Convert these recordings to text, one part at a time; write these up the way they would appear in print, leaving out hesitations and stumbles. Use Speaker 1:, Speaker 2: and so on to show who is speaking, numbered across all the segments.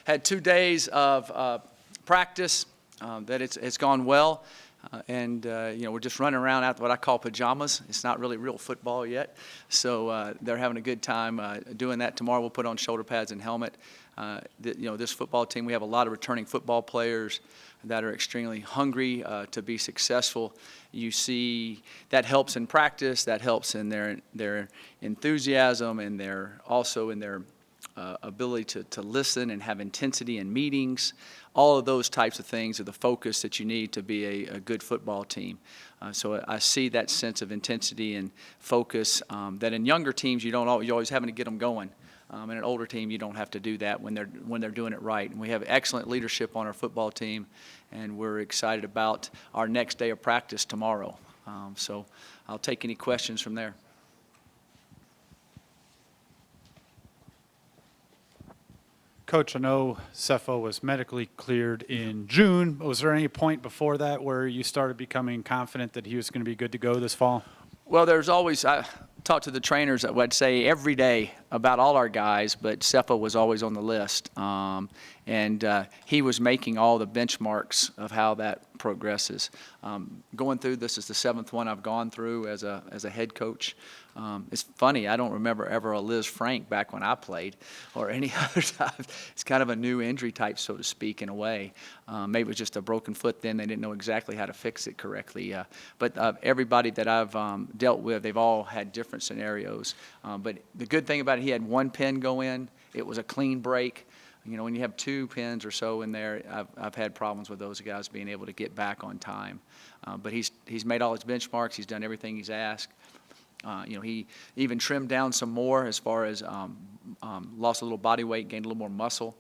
Speaker 1: had 2 days of practice. That it's gone well. We're just running around out what I call pajamas. It's not really real football yet. So they're having a good time doing that. Tomorrow we'll put on shoulder pads and helmet. This football team, we have a lot of returning football players that are extremely hungry to be successful. You see that helps in practice, that helps in their enthusiasm, and also in their ability to listen and have intensity in meetings. All of those types of things are the focus that you need to be a good football team. So I see that sense of intensity and focus that in younger teams you're always having to get them going. In an older team, you don't have to do that when they're doing it right. And we have excellent leadership on our football team, and we're excited about our next day of practice tomorrow. So I'll take any questions from there.
Speaker 2: Coach, I know Cepho was medically cleared in June. Was there any point before that where you started becoming confident that he was going to be good to go this fall?
Speaker 1: Well, there's always, I talk to the trainers, I would say every day about all our guys, but Cepho was always on the list. He was making all the benchmarks of how that progresses. Going through this is the 7th one I've gone through as a head coach. It's funny, I don't remember ever a Liz Frank back when I played or any other time. It's kind of a new injury type, so to speak, in a way. Maybe it was just a broken foot then. They didn't know exactly how to fix it correctly. But everybody that I've dealt with, they've all had different scenarios. But the good thing about it, he had 1 pin go in. It was a clean break. When you have 2 pins or so in there, I've had problems with those guys being able to get back on time. But he's made all his benchmarks. He's done everything he's asked. He even trimmed down some more as far as lost a little body weight, gained a little more muscle.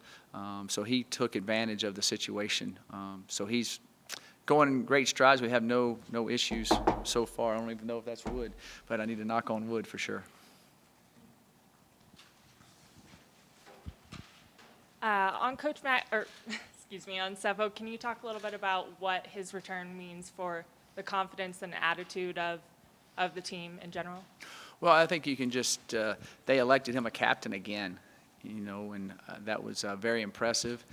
Speaker 1: So he took advantage of the situation. So he's going in great strides. We have no issues so far. I don't even know if that's wood, but I need to knock on wood for sure.
Speaker 3: On Coach Matt, on Cepho, can you talk a little bit about what his return means for the confidence and attitude of the team in general?
Speaker 1: Well, I think you can just, they elected him a captain again, and that was very impressive.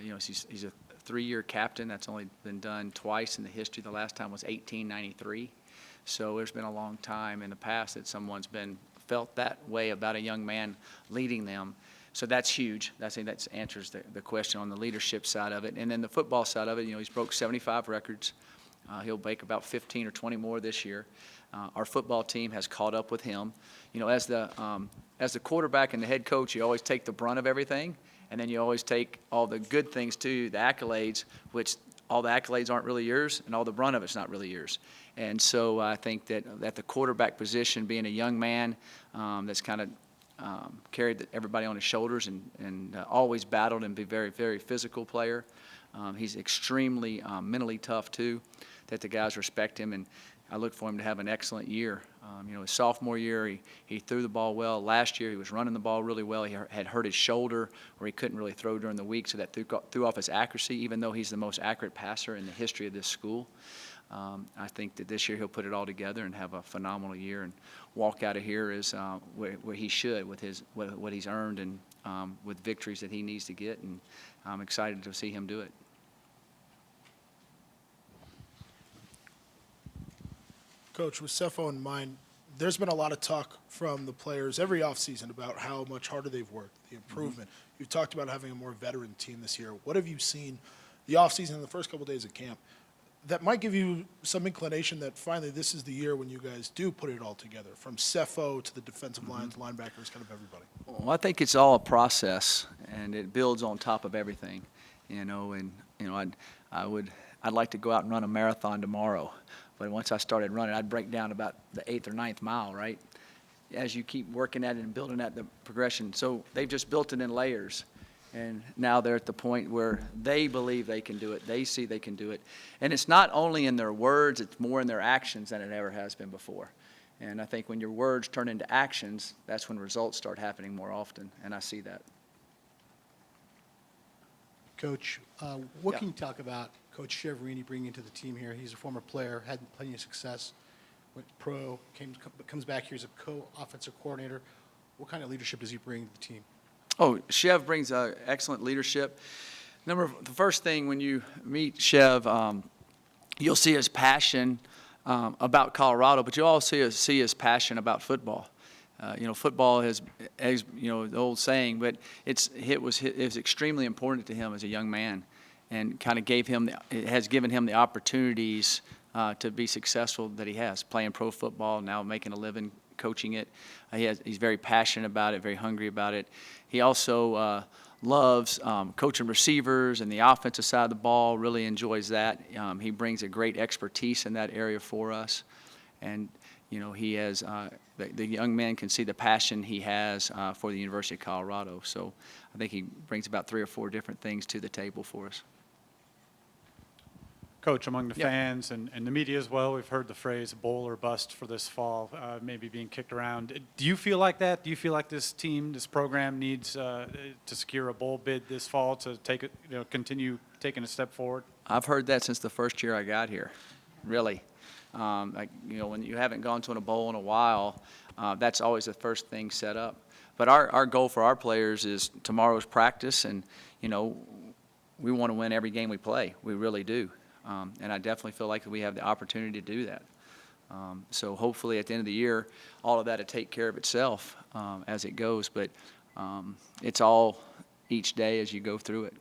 Speaker 1: He's a 3-year captain. That's only been done twice in the history. The last time was 1893. So there's been a long time in the past that someone's felt that way about a young man leading them. So that's huge. That answers the question on the leadership side of it. And then the football side of it, he's broke 75 records. He'll break about 15 or 20 more this year. Our football team has caught up with him. As the quarterback and the head coach, you always take the brunt of everything, and then you always take all the good things too, the accolades, which all the accolades aren't really yours, and all the brunt of it's not really yours. And so I think that at the quarterback position, being a young man that's kind of carried everybody on his shoulders and always battled and be very, very physical player. He's extremely mentally tough too, that the guys respect him, and I look for him to have an excellent year. His sophomore year, he threw the ball well. Last year, he was running the ball really well. He had hurt his shoulder where he couldn't really throw during the week, so that threw off his accuracy, even though he's the most accurate passer in the history of this school. I think that this year he'll put it all together and have a phenomenal year and walk out of here as where he should with what he's earned and with victories that he needs to get, and I'm excited to see him do it.
Speaker 4: Coach, with Cepho in mind, there's been a lot of talk from the players every offseason about how much harder they've worked, the improvement. Mm-hmm. You've talked about having a more veteran team this year. What have you seen the offseason and the first couple of days of camp that might give you some inclination that finally this is the year when you guys do put it all together, from Cepho to the defensive lines, linebackers, kind of everybody?
Speaker 1: Well, I think it's all a process, and it builds on top of everything, I'd like to go out and run a marathon tomorrow, but once I started running, I'd break down about the 8th or 9th mile, right? As you keep working at it and building at the progression. So they've just built it in layers. And now they're at the point where they believe they can do it. They see they can do it. And it's not only in their words, it's more in their actions than it ever has been before. And I think when your words turn into actions, that's when results start happening more often. And I see that.
Speaker 5: Coach, what can you talk about Coach Chiaverini bringing into the team here? He's a former player, had plenty of success, went pro, comes back here as a co-offensive coordinator. What kind of leadership does he bring to the team?
Speaker 1: Oh, Chev brings excellent leadership. The first thing when you meet Chev, you'll see his passion about Colorado, but you'll also see his passion about football. Football is, the old saying, but it was extremely important to him as a young man, and kind of it has given him the opportunities to be successful that he has, playing pro football, now making a living coaching it. He's very passionate about it, very hungry about it. He also loves coaching receivers and the offensive side of the ball, really enjoys that. He brings a great expertise in that area for us. And, he has, the young man can see the passion he has for the University of Colorado. So I think he brings about 3 or 4 different things to the table for us.
Speaker 2: Coach, among the
Speaker 1: Yeah.
Speaker 2: fans and the media as well, we've heard the phrase bowl or bust for this fall, maybe being kicked around. Do you feel like that? Do you feel like this program needs to secure a bowl bid this fall to continue taking a step forward?
Speaker 1: I've heard that since the first year I got here, really. When you haven't gone to a bowl in a while, that's always the first thing set up. But our goal for our players is tomorrow's practice, and, we want to win every game we play. We really do. And I definitely feel like we have the opportunity to do that. So hopefully at the end of the year, all of that will take care of itself as it goes. But it's all each day as you go through it.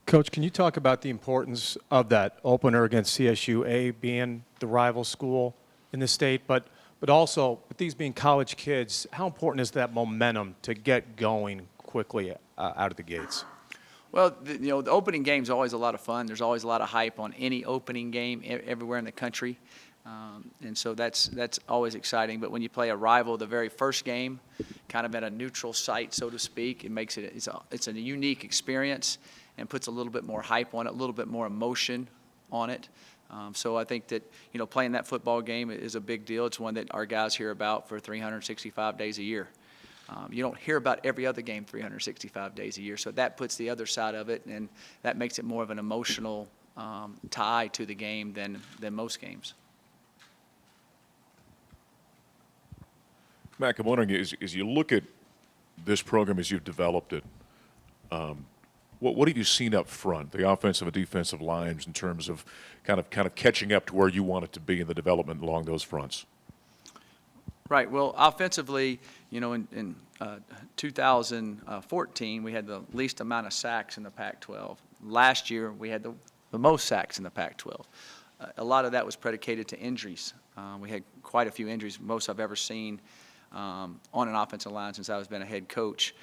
Speaker 6: Coach, can you talk about the importance of that opener against CSU, being the rival school in the state, but also with these being college kids, how important is that momentum to get going quickly out of the gates?
Speaker 1: Well, the opening game is always a lot of fun. There's always a lot of hype on any opening game everywhere in the country. And so that's always exciting. But when you play a rival, the very first game, kind of at a neutral site, so to speak, it makes it's a unique experience and puts a little bit more hype on it, a little bit more emotion on it. So I think that, playing that football game is a big deal. It's one that our guys hear about for 365 days a year. You don't hear about every other game 365 days a year, so that puts the other side of it, and that makes it more of an emotional tie to the game than most games.
Speaker 7: Mac, I'm wondering, as you look at this program as you've developed it, what have you seen up front, the offensive and defensive lines, in terms of kind of catching up to where you want it to be in the development along those fronts?
Speaker 1: Right. Well, offensively, in 2014, we had the least amount of sacks in the Pac-12. Last year, we had the most sacks in the Pac-12. A lot of that was predicated to injuries. We had quite a few injuries, most I've ever seen on an offensive line since I've been a head coach.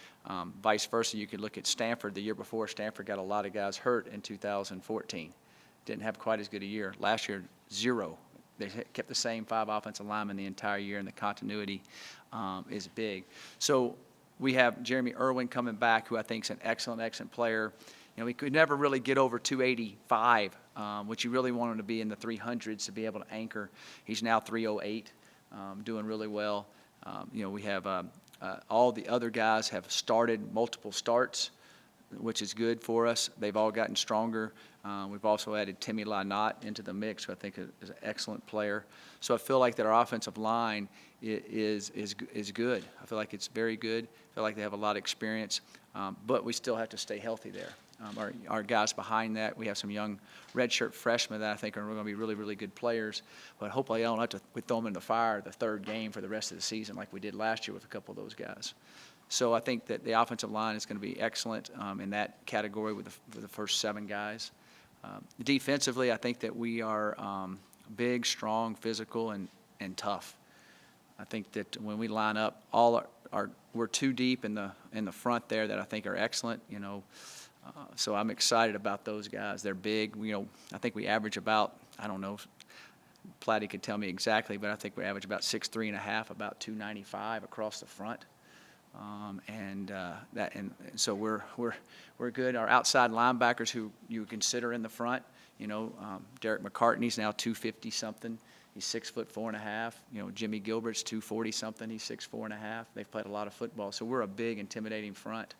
Speaker 1: Vice versa, you could look at Stanford. The year before, Stanford got a lot of guys hurt in 2014. Didn't have quite as good a year. Last year, 0. They kept the same 5 offensive linemen the entire year, and the continuity is big. So we have Jeremy Irwin coming back, who I think is an excellent player. We could never really get over 285, which you really want him to be in the 300s to be able to anchor. He's now 308, doing really well. We have all the other guys have started multiple starts, which is good for us. They've all gotten stronger. We've also added Timmy Lynott into the mix, who I think is an excellent player. So I feel like that our offensive line is good. I feel like it's very good. I feel like they have a lot of experience, but we still have to stay healthy there. Our guys behind that, we have some young redshirt freshmen that I think are going to be really good players. But hopefully I don't have to throw them in the fire the third game for the rest of the season like we did last year with a couple of those guys. So I think that the offensive line is going to be excellent in that category with the first 7 guys. Defensively, I think that we are big, strong, physical, and tough. I think that when we line up, we're too deep in the front there that I think are excellent. So I'm excited about those guys. They're big. I think we average about, I don't know, Platty could tell me exactly, but I think we average about 6'3.5", about 295 across the front. So we're good. Our outside linebackers, who you consider in the front, Derek McCartney's now 250 something. He's 6'4.5". Jimmy Gilbert's 240 something. He's 6'4.5". They've played a lot of football, so we're a big, intimidating front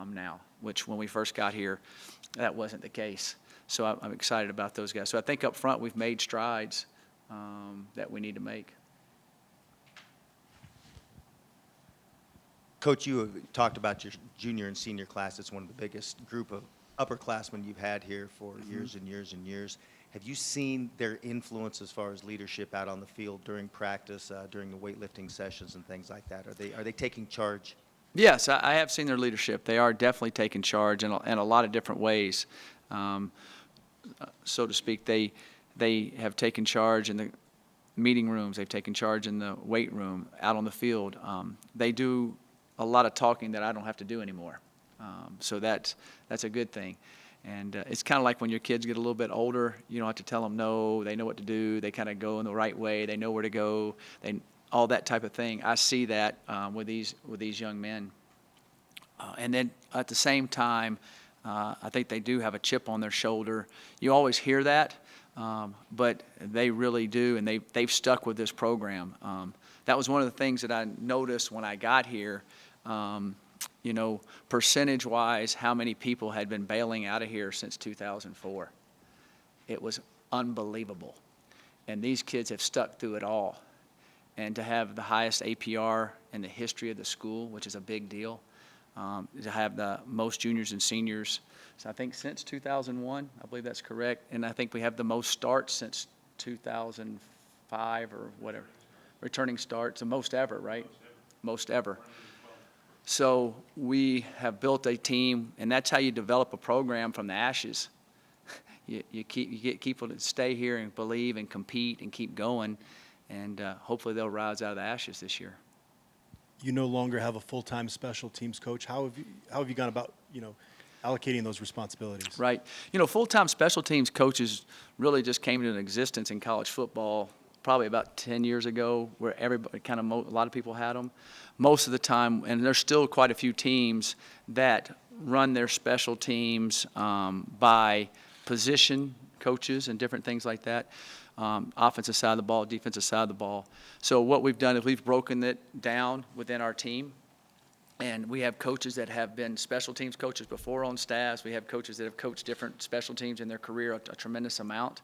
Speaker 1: now. Which when we first got here, that wasn't the case. So I'm excited about those guys. So I think up front we've made strides that we need to make.
Speaker 8: Coach, you talked about your junior and senior class. It's one of the biggest group of upperclassmen you've had here for years and years and years. Have you seen their influence as far as leadership out on the field during practice, during the weightlifting sessions and things like that? Are they taking charge?
Speaker 1: Yes, I have seen their leadership. They are definitely taking charge in a lot of different ways. So to speak, they have taken charge in the meeting rooms. They've taken charge in the weight room, out on the field. They do a lot of talking that I don't have to do anymore. So that's a good thing. And it's kind of like when your kids get a little bit older, you don't have to tell them no. They know what to do. They kind of go in the right way. They know where to go. All that type of thing. I see that with these young men. And then at the same time, I think they do have a chip on their shoulder. You always hear that, but they really do, and they've stuck with this program. That was one of the things that I noticed when I got here. Percentage-wise, how many people had been bailing out of here since 2004. It was unbelievable. And these kids have stuck through it all. And to have the highest APR in the history of the school, which is a big deal, to have the most juniors and seniors, so I think since 2001, I believe that's correct, and I think we have the most starts since 2005 or whatever, returning starts, the most ever, right? Most ever. So we have built a team, and that's how you develop a program from the ashes. You get people to stay here and believe and compete and keep going, and hopefully they'll rise out of the ashes this year.
Speaker 9: You no longer have a full-time special teams coach. How have you gone about, allocating those responsibilities?
Speaker 1: Right. Full-time special teams coaches really just came into existence in college football probably about 10 years ago, where everybody a lot of people had them. Most of the time, and there's still quite a few teams that run their special teams by position coaches and different things like that. Offensive side of the ball, defensive side of the ball. So what we've done is we've broken it down within our team. And we have coaches that have been special teams coaches before on staffs. We have coaches that have coached different special teams in their career, a tremendous amount.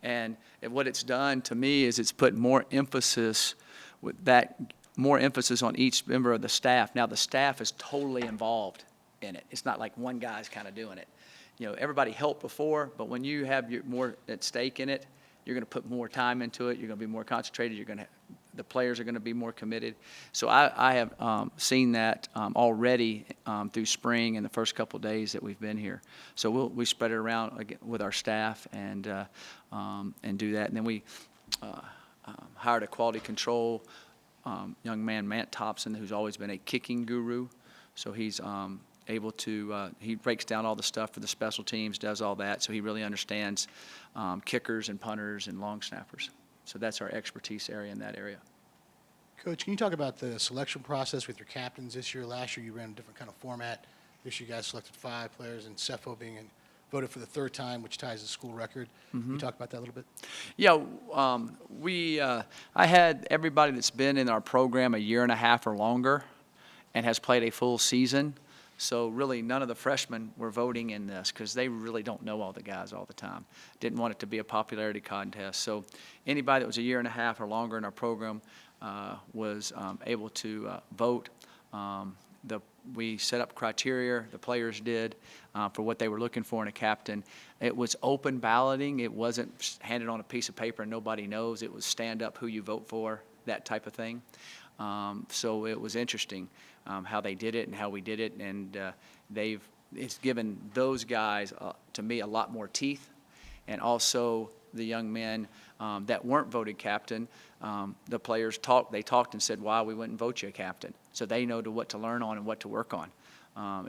Speaker 1: And what it's done to me is it's put more emphasis on each member of the staff. Now the staff is totally involved in it. It's not like one guy's kind of doing it. Everybody helped before, but when you have more at stake in it, you're going to put more time into it. You're going to be more concentrated. The players are going to be more committed. So I have seen that already through spring and the first couple of days that we've been here. So we spread it around again with our staff and do that. And then we hired a quality control young man, Matt Thompson, who's always been a kicking guru. So he's able to, he breaks down all the stuff for the special teams, does all that. So he really understands kickers and punters and long snappers. So that's our expertise area in that area.
Speaker 5: Coach, can you talk about the selection process with your captains this year? Last year you ran a different kind of format. This year you guys selected 5 players, and Cepho being voted for the 3rd time, which ties the school record. Can you talk about that a little bit?
Speaker 1: Yeah, I had everybody that's been in our program a year and a half or longer and has played a full season. So really none of the freshmen were voting in this because they really don't know all the guys all the time. Didn't want it to be a popularity contest. So anybody that was a year and a half or longer in our program was able to vote. We set up criteria, the players did, for what they were looking for in a captain. It was open balloting. It wasn't handed on a piece of paper and nobody knows. It was stand up who you vote for, that type of thing. So it was interesting how they did it and how we did it, and it's given those guys, to me, a lot more teeth, and also the young men that weren't voted captain. The players talked and said why we wouldn't vote you a captain, so they know what to learn on and what to work on.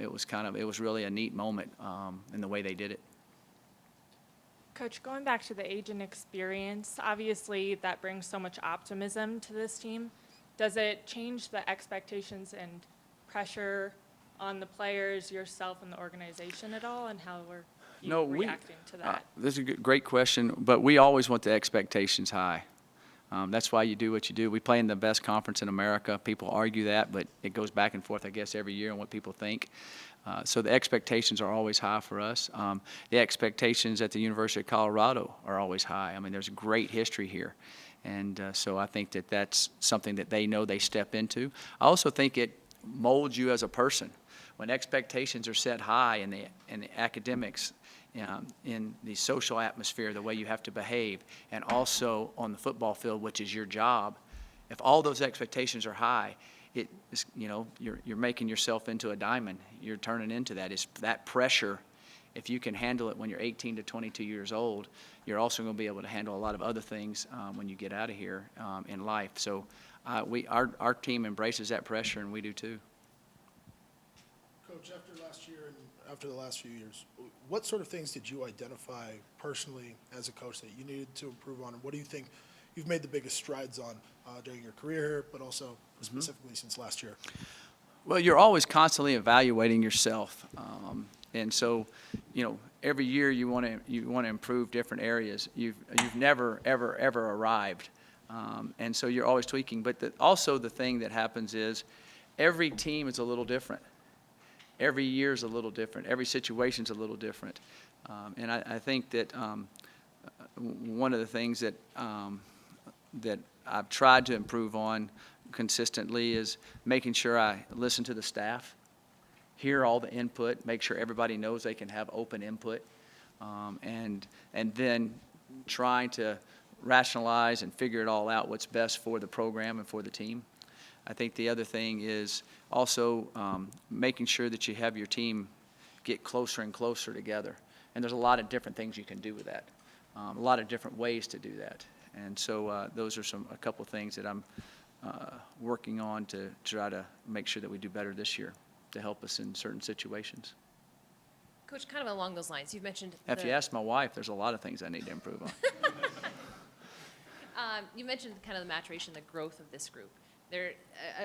Speaker 1: It was really a neat moment in the way they did it.
Speaker 3: Coach, going back to the age and experience, obviously that brings so much optimism to this team. Does it change the expectations and pressure on the players, yourself, and the organization at all, and how are you reacting to that?
Speaker 1: This is a great question, but we always want the expectations high. That's why you do what you do. We play in the best conference in America. People argue that, but it goes back and forth, I guess, every year on what people think. So the expectations are always high for us. The expectations at the University of Colorado are always high. I mean, there's a great history here. And so I think that that's something that they know they step into. I also think it molds you as a person. When expectations are set high in the academics, in the social atmosphere, the way you have to behave, and also on the football field, which is your job, if all those expectations are high, it is, you're making yourself into a diamond. You're turning into that. It's that pressure. If you can handle it when you're 18 to 22 years old, you're also going to be able to handle a lot of other things when you get out of here in life. So our team embraces that pressure, and we do too.
Speaker 4: Coach, after last year and after the last few years, what sort of things did you identify personally as a coach that you needed to improve on? And what do you think you've made the biggest strides on during your career, but also specifically since last year?
Speaker 1: Well, you're always constantly evaluating yourself. And so, every year you want to improve different areas. You've never, ever arrived. And so you're always tweaking. But also the thing that happens is every team is a little different. Every year is a little different. Every situation's a little different. And I think that one of the things that I've tried to improve on consistently is making sure I listen to the staff, hear all the input, make sure everybody knows they can have open input, and then trying to rationalize and figure it all out what's best for the program and for the team. I think the other thing is also making sure that you have your team get closer and closer together. And there's a lot of different things you can do with that, a lot of different ways to do that. And so those are a couple things that I'm working on to try to make sure that we do better this year to help us in certain situations.
Speaker 10: Coach, kind of along those lines, you've mentioned
Speaker 1: If you ask my wife, there's a lot of things I need to improve on.
Speaker 10: You mentioned kind of the maturation, the growth of this group. They're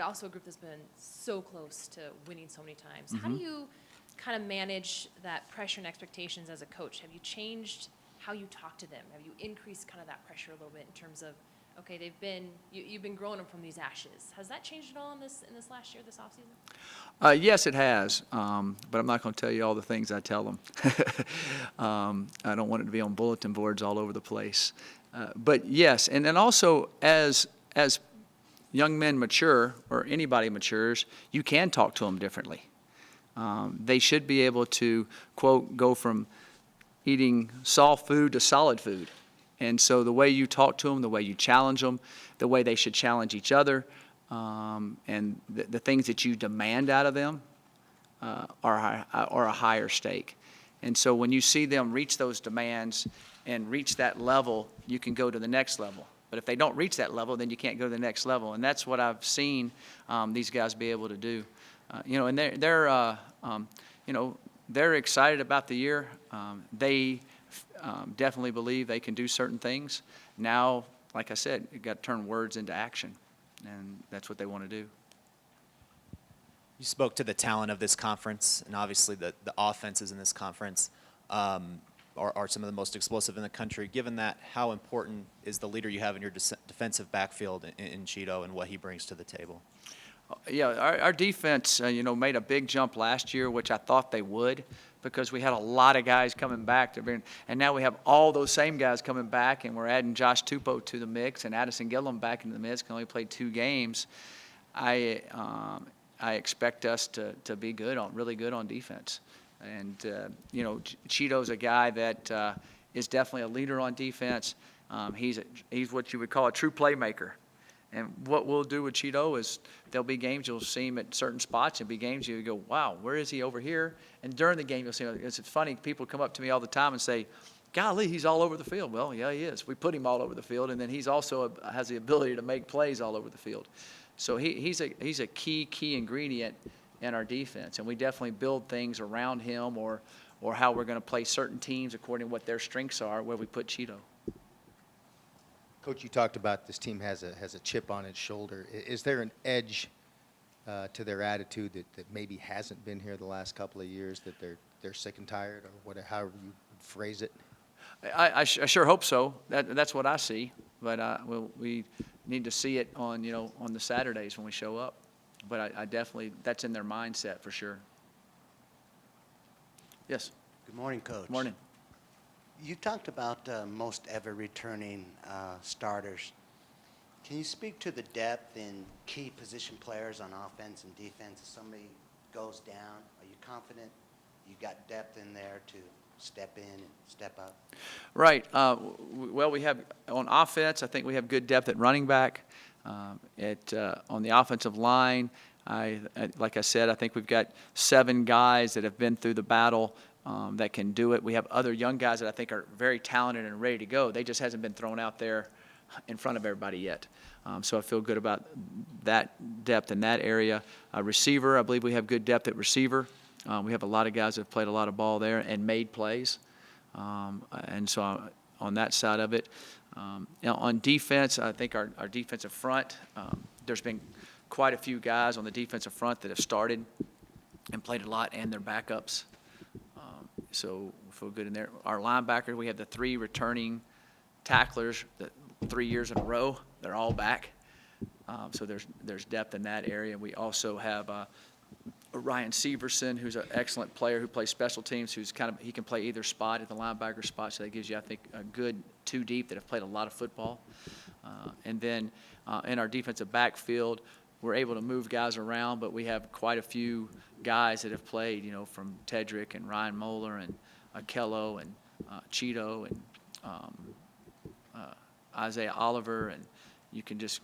Speaker 10: also a group that's been so close to winning so many times. How do you kind of manage that pressure and expectations as a coach? Have you changed how you talk to them? Have you increased kind of that pressure a little bit in terms of, okay, you've been growing them from these ashes. Has that changed at all in this last year, this offseason?
Speaker 1: Yes, it has, but I'm not going to tell you all the things I tell them. I don't want it to be on bulletin boards all over the place. But yes, and then also as young men mature, or anybody matures, you can talk to them differently. They should be able to, quote, go from eating soft food to solid food. And so the way you talk to them, the way you challenge them, the way they should challenge each other, and the things that you demand out of them are a higher stake. And so when you see them reach those demands and reach that level, you can go to the next level. But if they don't reach that level, then you can't go to the next level. And that's what I've seen these guys be able to do. And they're excited about the year. They definitely believe they can do certain things. Now, like I said, you've got to turn words into action, and that's what they want to do.
Speaker 11: You spoke to the talent of this conference, and obviously the offenses in this conference are some of the most explosive in the country. Given that, how important is the leader you have in your defensive backfield in Cheeto and what he brings to the table?
Speaker 1: Yeah, our defense, made a big jump last year, which I thought they would, because we had a lot of guys coming back. And now we have all those same guys coming back, and we're adding Josh Tupou to the mix and Addison Gillum back into the mix. Can only play 2 games. I expect us to be really good on defense. And, Cheeto's a guy that is definitely a leader on defense. He's what you would call a true playmaker. And what we'll do with Cheeto is there'll be games you'll see him at certain spots, and be games you go, wow, where is he over here? And during the game you'll see him. It's funny, people come up to me all the time and say, golly, he's all over the field. Well, yeah, he is. We put him all over the field, and then he's also has the ability to make plays all over the field. So he's a key ingredient in our defense, and we definitely build things around him or how we're going to play certain teams according to what their strengths are, where we put Cheeto.
Speaker 8: Coach, you talked about this team has a chip on its shoulder. Is there an edge to their attitude that maybe hasn't been here the last couple of years, that they're sick and tired, or however you phrase it?
Speaker 1: I sure hope so. That's what I see. But we need to see it on the Saturdays when we show up. But I definitely, that's in their mindset for sure. Yes.
Speaker 12: Good morning, Coach.
Speaker 1: Good morning.
Speaker 12: You talked about most ever returning starters. Can you speak to the depth in key position players on offense and defense? If somebody goes down, are you confident you got depth in there to step in and step up?
Speaker 1: Right. Well, we have on offense, I think we have good depth at running back. On the offensive line, like I said, I think we've got 7 guys that have been through the battle that can do it. We have other young guys that I think are very talented and ready to go. They just hasn't been thrown out there in front of everybody yet. So I feel good about that depth in that area. Receiver, I believe we have good depth at receiver. We have a lot of guys that have played a lot of ball there and made plays. And so on that side of it. On defense, I think our defensive front, there's been quite a few guys on the defensive front that have started and played a lot, and their backups. So we feel good in there. Our linebacker, we have the 3 returning tacklers, 3 years in a row. They're all back. So there's depth in that area. We also have Ryan Severson, who's an excellent player who plays special teams, he can play either spot at the linebacker spot, so that gives you, I think, a good 2 deep that have played a lot of football. And then in our defensive backfield, we're able to move guys around, but we have quite a few guys that have played, from Tedrick and Ryan Moeller and Akello and Cheeto and Isaiah Oliver, and you can just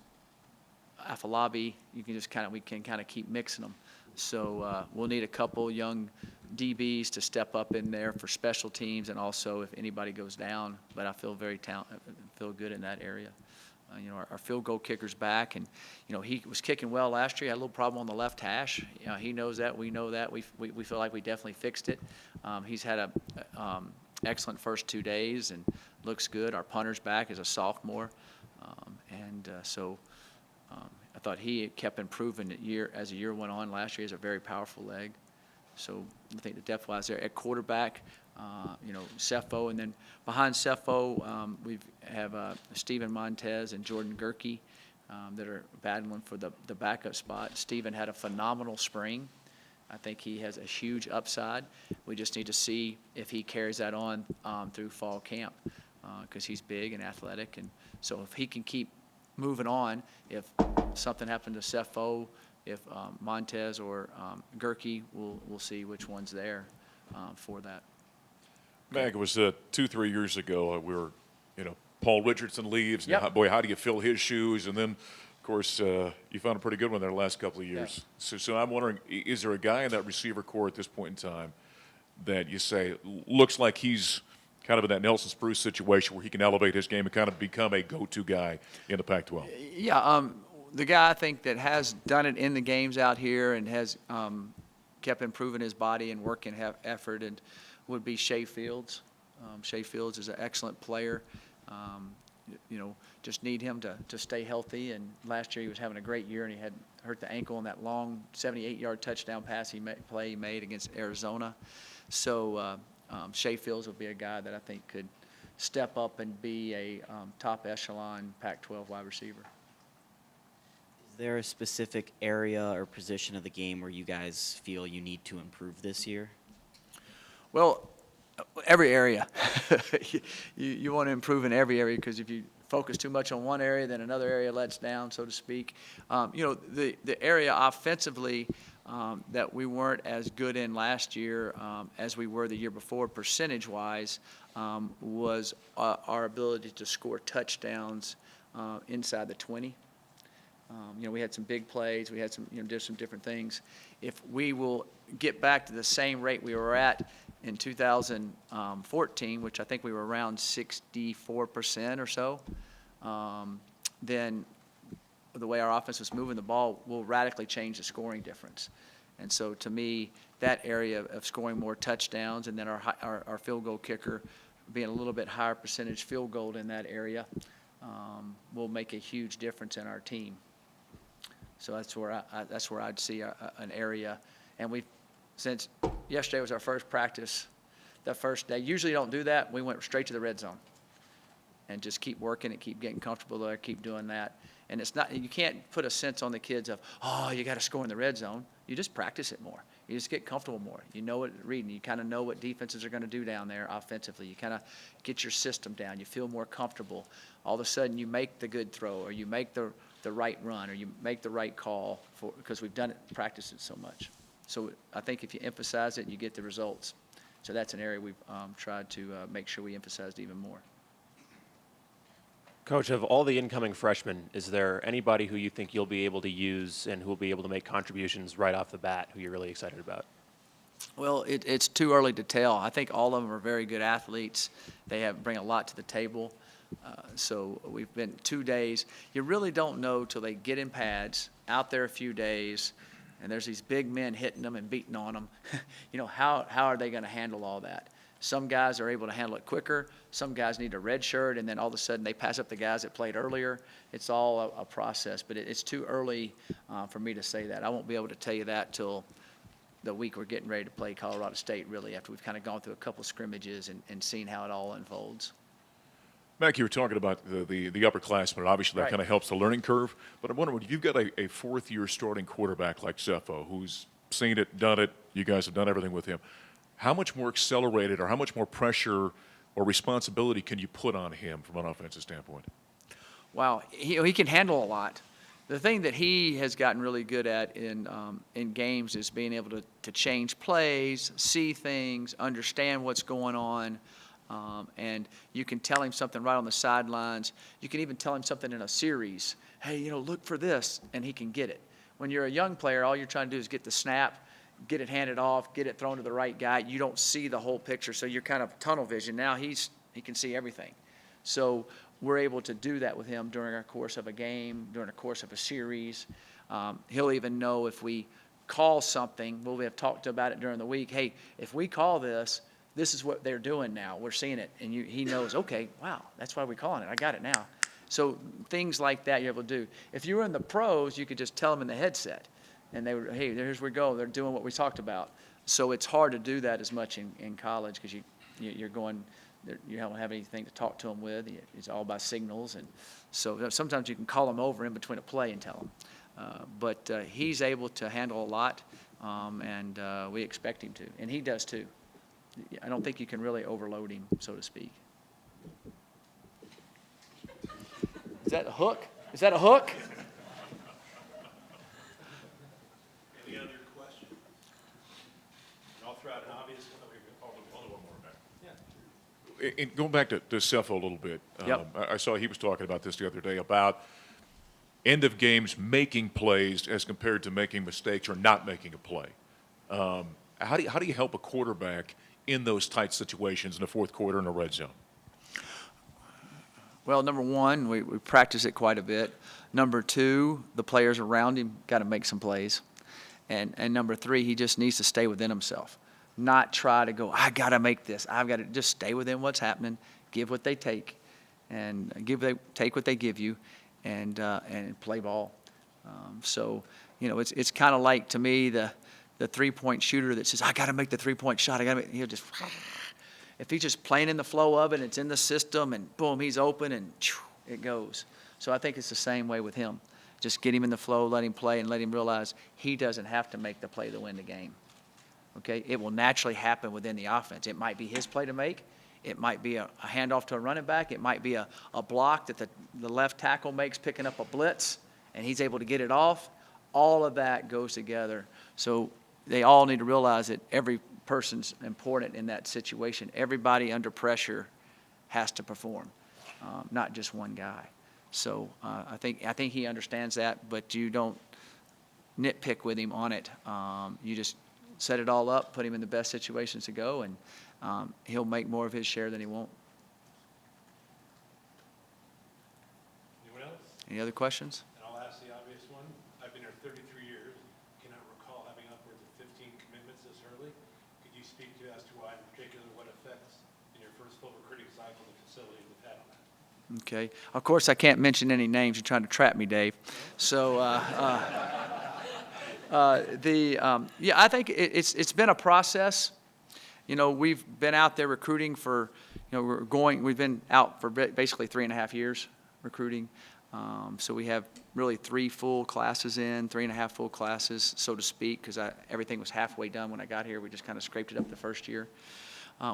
Speaker 1: Afalabi, we can kind of keep mixing them. So we'll need a couple young DBs to step up in there for special teams, and also if anybody goes down. But I feel feel good in that area. Our field goal kicker's back, and he was kicking well last year. He had a little problem on the left hash. He knows that. We know that. We feel like we definitely fixed it. He's had a excellent first 2 days and looks good. Our punter's back as a sophomore, so I thought he kept improving as the year went on. Last year, he has a very powerful leg. So I think the depth-wise there. At quarterback, Cepho, and then behind Cepho, we have Stephen Montez and Jordan Gerke that are battling for the backup spot. Stephen had a phenomenal spring. I think he has a huge upside. We just need to see if he carries that on through fall camp because he's big and athletic. And so if he can keep moving on, if something happened to Cepho, if Montez or Gerke, we'll see which one's there for that.
Speaker 7: Mag, it was 2-3 years ago. We were, Paul Richardson leaves.
Speaker 1: Yep.
Speaker 7: Now, boy, how do you fill his shoes? And then, of course, you found a pretty good one there the last couple of years.
Speaker 1: Yeah.
Speaker 7: So I'm wondering, is there a guy in that receiver core at this point in time that you say looks like he's kind of in that Nelson Spruce situation where he can elevate his game and kind of become a go-to guy in the Pac-12?
Speaker 1: Yeah, the guy I think that has done it in the games out here and has kept improving his body and working effort and would be Shea Fields. Shea Fields is an excellent player. Just need him to stay healthy. And last year he was having a great year, and he had hurt the ankle on that long 78-yard touchdown pass he made against Arizona. So Shea Fields will be a guy that I think could step up and be a top echelon Pac-12 wide receiver.
Speaker 13: Is there a specific area or position of the game where you guys feel you need to improve this year?
Speaker 1: Well, every area. you want to improve in every area because if you focus too much on one area, then another area lets down, so to speak. The area offensively that we weren't as good in last year as we were the year before, percentage-wise, was our ability to score touchdowns inside the 20. We had some big plays. We had some, did some different things. If we will get back to the same rate we were at in 2014, which I think we were around 64% or so, then the way our offense was moving the ball will radically change the scoring difference. And so to me, that area of scoring more touchdowns and then our field goal kicker being a little bit higher percentage field goal in that area will make a huge difference in our team. So that's where I'd see an area. And since yesterday was our first practice, the first day, usually don't do that. We went straight to the red zone and just keep working and keep getting comfortable there, keep doing that. And it's not, you can't put a sense on the kids of, oh, you got to score in the red zone. You just practice it more. You just get comfortable more. You know what reading. You kind of know what defenses are going to do down there offensively. You kind of get your system down. You feel more comfortable. All of a sudden, you make the good throw, or you make the right run, or you make the right call because we've done it, practiced it so much. So I think if you emphasize it, you get the results. So that's an area we've tried to make sure we emphasized even more.
Speaker 14: Coach, of all the incoming freshmen, is there anybody who you think you'll be able to use and who will be able to make contributions right off the bat who you're really excited about?
Speaker 1: Well, it's too early to tell. I think all of them are very good athletes. They bring a lot to the table. So we've been 2 days. You really don't know till they get in pads, out there a few days, and there's these big men hitting them and beating on them. You know, how are they going to handle all that? Some guys are able to handle it quicker. Some guys need a red shirt, and then all of a sudden they pass up the guys that played earlier. It's all a process, but it's too early for me to say that. I won't be able to tell you that till the week we're getting ready to play Colorado State, really, after we've kind of gone through a couple scrimmages and seen how it all unfolds.
Speaker 7: Mac, you were talking about the upperclassmen, and obviously that
Speaker 1: Right.
Speaker 7: kind of helps the learning curve. But I'm wondering, if you've got a fourth-year starting quarterback like Cepho, who's seen it, done it, you guys have done everything with him, how much more accelerated or how much more pressure or responsibility can you put on him from an offensive standpoint?
Speaker 1: Wow, he can handle a lot. The thing that he has gotten really good at in games is being able to change plays, see things, understand what's going on. And you can tell him something right on the sidelines. You can even tell him something in a series. Hey, you know, look for this, and he can get it. When you're a young player, all you're trying to do is get the snap, get it handed off, get it thrown to the right guy. You don't see the whole picture, so you're kind of tunnel vision. Now he can see everything. So we're able to do that with him during our course of a game, during the course of a series. He'll even know if we call something. We'll have talked about it during the week. Hey, if we call this, this is what they're doing now. We're seeing it. And he knows, okay, wow, that's why we're calling it. I got it now. So things like that you're able to do. If you were in the pros, you could just tell them in the headset. And they would, hey, here's where we go. They're doing what we talked about. So it's hard to do that as much in college because you're going, you don't have anything to talk to them with. It's all by signals. And so sometimes you can call them over in between a play and tell them. But he's able to handle a lot, and we expect him to. And he does too. I don't think you can really overload him, so to speak. Is that a hook? Is that a hook?
Speaker 7: Any other questions? I'll throw out an obvious one. And going back to Cepho a little bit,
Speaker 1: Yep.
Speaker 7: I saw he was talking about this the other day about end of games making plays as compared to making mistakes or not making a play. How do you help a quarterback in those tight situations in the fourth quarter in a red zone?
Speaker 1: Well, number one, we practice it quite a bit. Number two, the players around him got to make some plays. And number three, he just needs to stay within himself. Not try to go, I got to make this. I've got to just stay within what's happening, give what they take, and take what they give you, and play ball. So, you know, it's kind of like, to me, the three-point shooter that says, I got to make the three-point shot. He'll just, if he's just playing in the flow of it, it's in the system, and boom, he's open, and it goes. So I think it's the same way with him. Just get him in the flow, let him play, and let him realize he doesn't have to make the play to win the game. Okay? It will naturally happen within the offense. It might be his play to make. It might be a handoff to a running back. It might be a block that the left tackle makes picking up a blitz, and he's able to get it off. All of that goes together. So they all need to realize that every person's important in that situation. Everybody under pressure has to perform, not just one guy. So I think he understands that, but you don't nitpick with him on it. You just set it all up, put him in the best situations to go, and he'll make more of his share than he won't.
Speaker 15: Anyone else?
Speaker 1: Any other questions?
Speaker 15: And I'll ask the obvious one. I've been here 33 years. Cannot recall having upwards of 15 commitments this early. Could you speak to as to why, in particular, what effects in your first full recruiting cycle the facility has had on that?
Speaker 1: Okay. Of course, I can't mention any names. You're trying to trap me, Dave. So, yeah, I think it's been a process. You know, we've been out there recruiting for, you know, we've been out for basically 3.5 years recruiting. So we have really 3 full classes in, 3.5 full classes, so to speak, because everything was halfway done when I got here. We just kind of scraped it up the first year.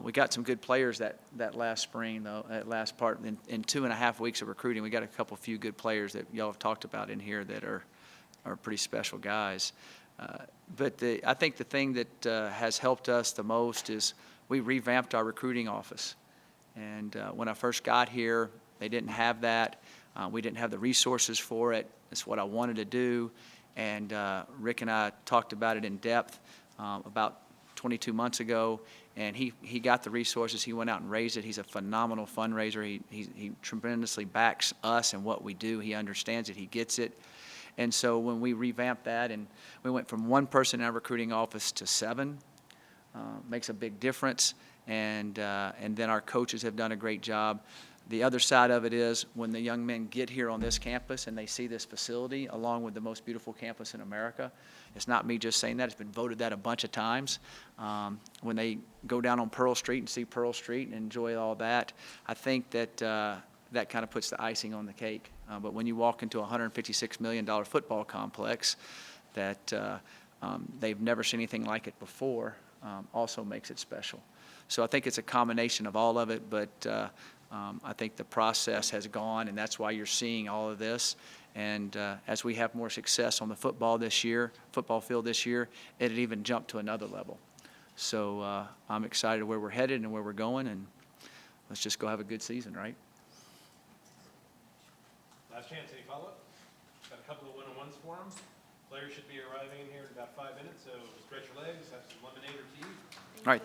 Speaker 1: We got some good players that last spring, though, that last part. In 2.5 weeks of recruiting, we got a few good players that y'all have talked about in here that are pretty special guys. But I think the thing that has helped us the most is we revamped our recruiting office. And when I first got here, they didn't have that. We didn't have the resources for it. It's what I wanted to do. And Rick and I talked about it in depth about 22 months ago. And he got the resources. He went out and raised it. He's a phenomenal fundraiser. He tremendously backs us and what we do. He understands it. He gets it. And so when we revamped that and we went from 1 person in our recruiting office to 7, makes a big difference. And then our coaches have done a great job. The other side of it is when the young men get here on this campus and they see this facility along with the most beautiful campus in America, it's not me just saying that, it's been voted that a bunch of times. When they go down on Pearl Street and see Pearl Street and enjoy all that, I think that that kind of puts the icing on the cake. But when you walk into a $156 million football complex that they've never seen anything like it before, also makes it special. So I think it's a combination of all of it, but I think the process has gone, and that's why you're seeing all of this. And as we have more success on the football field this year, it'll even jump to another level. So I'm excited where we're headed and where we're going, and let's just go have a good season, right?
Speaker 15: Last chance, any follow-up? Got a couple of one-on-ones for them. Players should be arriving in here in about 5 minutes, so stretch your legs, have some lemonade or tea.
Speaker 1: All right.